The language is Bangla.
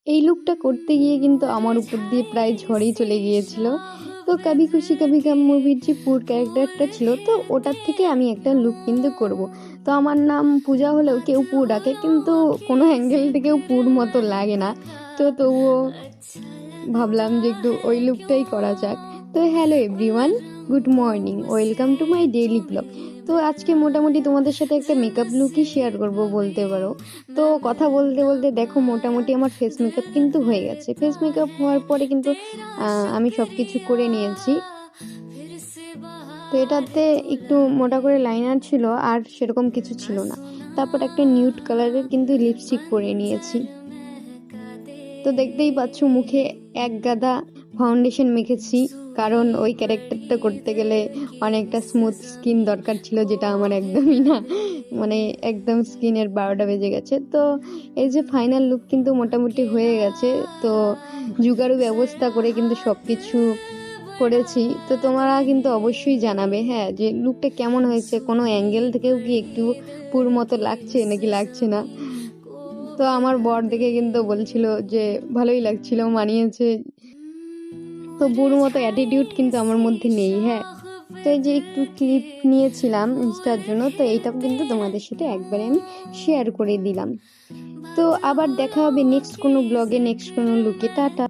এই লুকটা করতে গিয়ে কিন্তু আমার উপর দিয়ে প্রায় ঝড়ই চলে গিয়েছিল। তো কবি খুশি কবি গম মুভির যে পুর ক্যারেক্টারটা ছিল, তো ওটার থেকে আমি একটা লুক কিন্তু করব। তো আমার নাম পূজা হলেও কেউ পু ডাকে, কিন্তু কোনো অ্যাঙ্গেল থেকেও পুর মতো লাগে না। তো তবুও ভাবলাম যে একটু ওই লুকটাই করা যাক। তো hello everyone, good morning, welcome to my daily blog. তো আজকে মোটামুটি তোমাদের সাথে একটা মেকআপ লুকই শেয়ার করব বলতে পারো। তো কথা বলতে বলতে দেখো মোটামুটি আমার ফেস মেকআপ কিন্তু হয়ে গেছে। ফেস মেকআপ হওয়ার পরে কিন্তু আমি সব কিছু করে নিয়েছি। তো এটাতে একটু মোটা করে লাইনার ছিল, আর সেরকম কিছু ছিল না। তারপর একটা নিউড কালারের কিন্তু লিপস্টিক পরে নিয়েছি। তো দেখতেই পাচ্ছ মুখে এক গাদা ফাউন্ডেশন মেখেছি, কারণ ওই ক্যারেক্টারটা করতে গেলে অনেকটা স্মুথ স্কিন দরকার ছিল, যেটা আমার একদমই না। মানে একদম স্কিনের 12টা বেজে গেছে। তো এই যে ফাইনাল লুক কিন্তু মোটামুটি হয়ে গেছে। তো জুগাড়ু ব্যবস্থা করে কিন্তু সব কিছু করেছি। তো তোমরা কিন্তু অবশ্যই জানাবে হ্যাঁ, যে লুকটা কেমন হয়েছে, কোনো অ্যাঙ্গেল থেকেও কি একটু পুর মতো লাগছে নাকি লাগছে না। তো আমার বর দেখে কিন্তু বলছিল যে ভালোই লাগছিল, মানিয়েছে। তো বুড়ো মতো অ্যাটিটিউড কিন্তু আমার মধ্যে নেই, হ্যাঁ। তো এই যে একটু ক্লিপ নিয়েছিলাম ইনস্টার জন্য, তো এইটাও কিন্তু তোমাদের সাথে একবারে আমি শেয়ার করে দিলাম। তো আবার দেখা হবে নেক্সট কোনো ব্লগে, নেক্সট কোনো লুকে। টাটা।